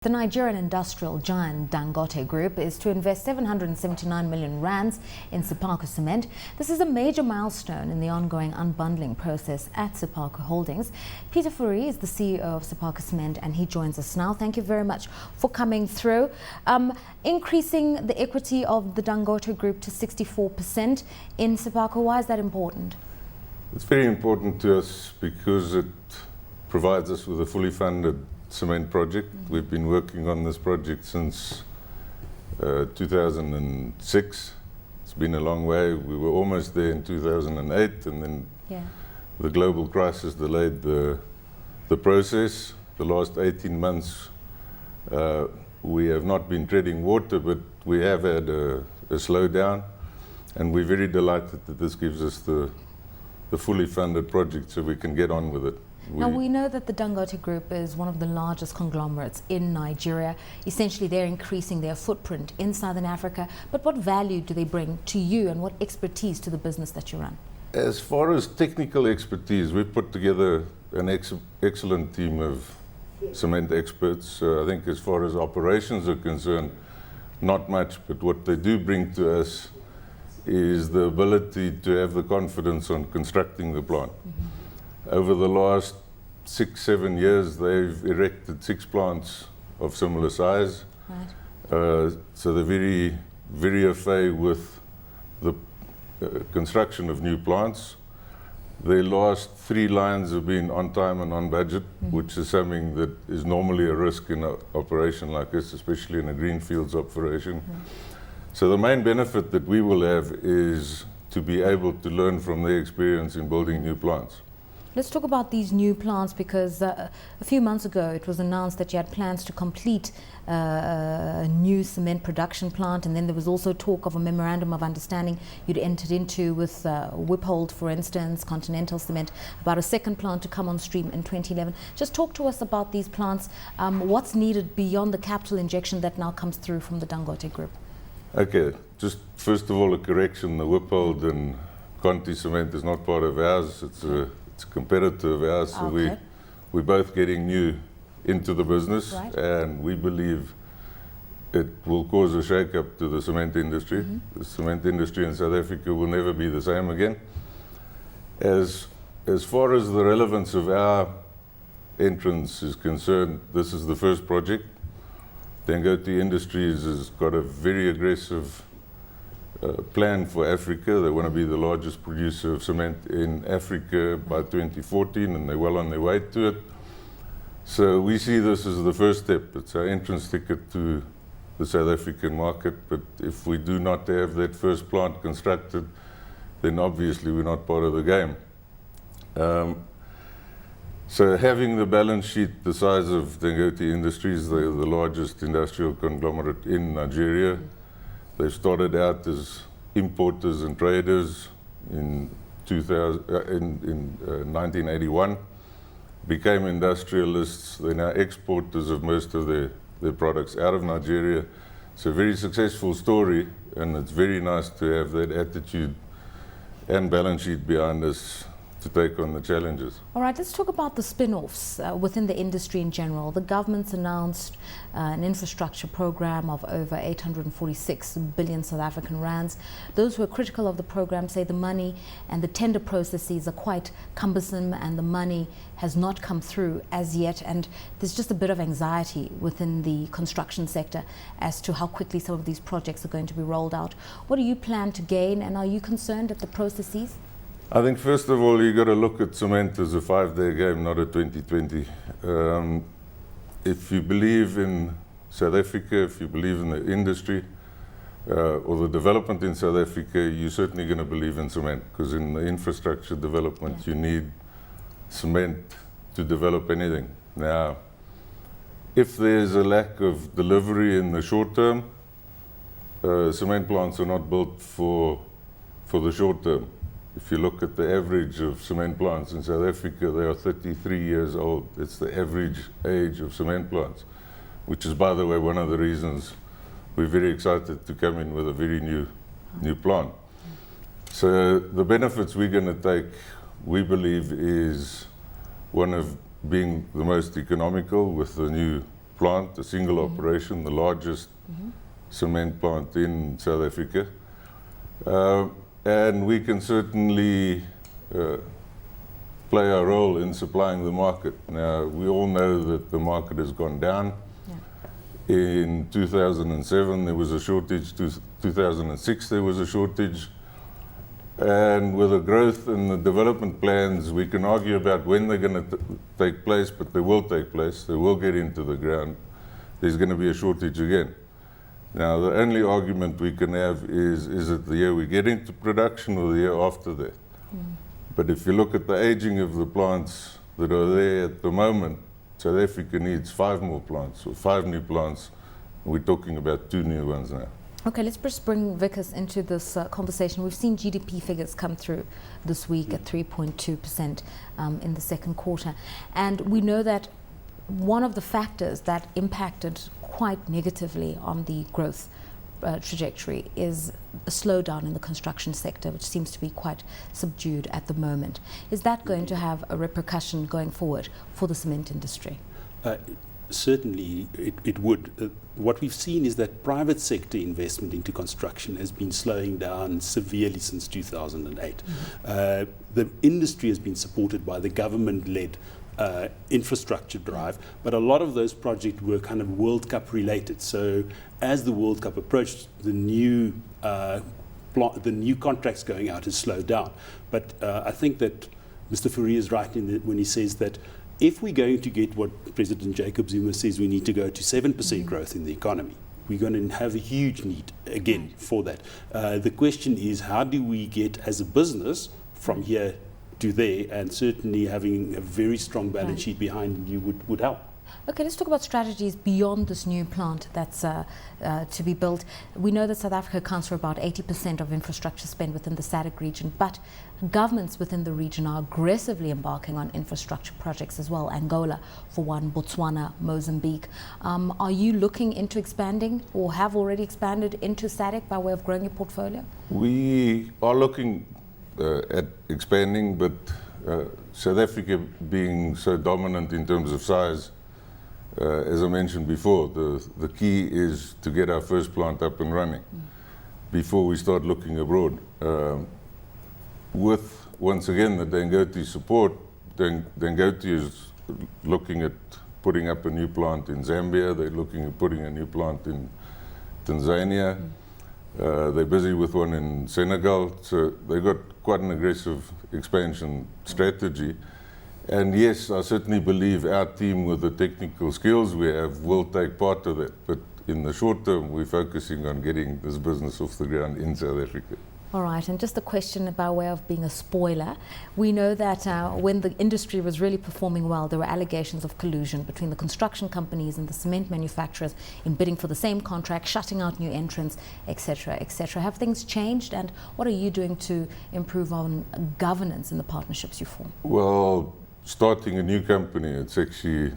The Nigerian industrial giant Dangote Group is to invest 779 million rands in Sephaku Cement. This is a major milestone in the ongoing unbundling process at Sephaku Holdings. Pieter Fourie is the CEO of Sephaku Cement and he joins us now. Thank you very much for coming through. Increasing the equity of the Dangote Group to 64% in Sephaku, why is that important? It's very important to us because it provides us with a fully funded cement project. We've been working on this project since 2006. It's been a long way. We were almost there in 2008 and then the global crisis delayed the process. The last 18 months we have not been treading water, but we have had a slowdown, and we're very delighted that this gives us the fully funded project so we can get on with it. Now, we know that the Dangote Group is one of the largest conglomerates in Nigeria. Essentially, they're increasing their footprint in Southern Africa. But what value do they bring to you and what expertise to the business that you run? As far as technical expertise, we've put together an excellent team of cement experts. I think as far as operations are concerned, not much, but what they do bring to us is the ability to have the confidence on constructing the plant. Over the last 6-7 years, they've erected 6 plants of similar size. Right. So they're very, very au fait with the construction of new plants. Their last 3 lines have been on time and on budget, which is something that is normally a risk in an operation like this, especially in a greenfields operation. So the main benefit that we will have is to be able to learn from their experience in building new plants. Let's talk about these new plants, because a few months ago it was announced that you had plans to complete a new cement production plant, and then there was also talk of a memorandum of understanding you'd entered into with Wiphold, for instance, Continental Cement, about a second plant to come on stream in 2011. Just talk to us about these plants, what's needed beyond the capital injection that now comes through from the Dangote Group. Okay, just first of all a correction, the Wiphold and Conti Cement is not part of ours, it's a competitor of ours, so we're both getting new into the business, right. And we believe it will cause a shake-up to the cement industry. The cement industry in South Africa will never be the same again. As far as the relevance of our entrance is concerned, this is the first project. Dangote Industries has got a very aggressive plan for Africa. They want to be the largest producer of cement in Africa by 2014, and they're well on their way to it. So we see this as the first step. It's our entrance ticket to the South African market, but if we do not have that first plant constructed, then obviously we're not part of the game. So having the balance sheet the size of Dangote Industries, they're the largest industrial conglomerate in Nigeria. They started out as importers and traders in 1981, became industrialists. They're now exporters of most of their products out of Nigeria. It's a very successful story, and it's very nice to have that attitude and balance sheet behind us to take on the challenges. All right, let's talk about the spin-offs within the industry in general. The government's announced an infrastructure program of over 846 billion South African rands. Those who are critical of the program say the money and the tender processes are quite cumbersome and the money has not come through as yet, and there's just a bit of anxiety within the construction sector as to how quickly some of these projects are going to be rolled out. What do you plan to gain, and are you concerned at the processes? I think first of all you've got to look at cement as a 5-day game, not a 2020. If you believe in South Africa, if you believe in the industry or the development in South Africa, you're certainly going to believe in cement, because in the infrastructure development you need cement to develop anything. Now, if there's a lack of delivery in the short term, cement plants are not built for the short term. If you look at the average of cement plants in South Africa, they are 33 years old. It's the average age of cement plants, which is, by the way, one of the reasons we're very excited to come in with a very new plant. So the benefits we're going to take, we believe, is one of being the most economical with the new plant, a single operation, the largest cement plant in South Africa. And we can certainly play our role in supplying the market. Now, we all know that the market has gone down. Yeah. In 2007, there was a shortage. 2006, there was a shortage. And with the growth and the development plans, we can argue about when they're going to take place, but they will take place. They will get into the ground. There's going to be a shortage again. Now, the only argument we can have is it the year we get into production or the year after that? But if you look at the aging of the plants that are there at the moment, South Africa needs 5 more plants, or 5 new plants. We're talking about 2 new ones now. Okay, let's just bring Vickers into this conversation. We've seen GDP figures come through this week at 3.2% in the second quarter. And we know that one of the factors that impacted quite negatively on the growth trajectory is a slowdown in the construction sector, which seems to be quite subdued at the moment. Is that going to have a repercussion going forward for the cement industry? Certainly it would. What we've seen is that private sector investment into construction has been slowing down severely since 2008. The industry has been supported by the government-led infrastructure drive, but a lot of those projects were kind of World Cup related. So as the World Cup approached, the new contracts going out has slowed down. But I think that Mr. Fourie is right when he says that if we're going to get what President Jacob Zuma says we need to go to 7% growth in the economy, we're going to have a huge need again for that. The question is, how do we get as a business from here to there, and certainly having a very strong balance sheet behind you would help. Okay, let's talk about strategies beyond this new plant that's to be built. We know that South Africa accounts for about 80% of infrastructure spend within the SADC region, but governments within the region are aggressively embarking on infrastructure projects as well. Angola, for one, Botswana, Mozambique. Are you looking into expanding or have already expanded into SADC by way of growing your portfolio? We are looking at expanding, but South Africa being so dominant in terms of size, as I mentioned before, the key is to get our first plant up and running before we start looking abroad. With, once again, the Dangote support, Dangote is looking at putting up a new plant in Zambia. They're looking at putting a new plant in Tanzania. They're busy with one in Senegal, so they've got quite an aggressive expansion strategy. And yes, I certainly believe our team with the technical skills we have will take part of that. But in the short term, we're focusing on getting this business off the ground in South Africa. All right, and just a question by way of being a spoiler. We know that when the industry was really performing well, there were allegations of collusion between the construction companies and the cement manufacturers in bidding for the same contract, shutting out new entrants, etc., etc. Have things changed, and what are you doing to improve on governance in the partnerships you form? Well, starting a new company, it's actually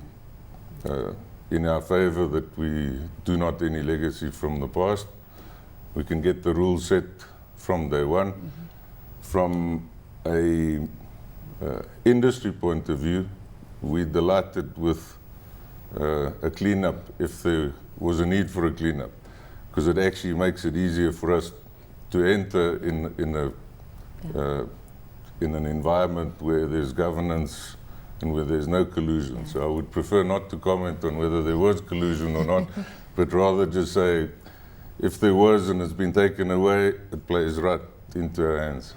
in our favor that we do not any legacy from the past. We can get the rules set from day one. From a industry point of view, we're delighted with a cleanup if there was a need for a cleanup, because it actually makes it easier for us to enter in an environment where there's governance and where there's no collusion. So I would prefer not to comment on whether there was collusion or not, but rather just say, if there was and it's been taken away, it plays right into our hands.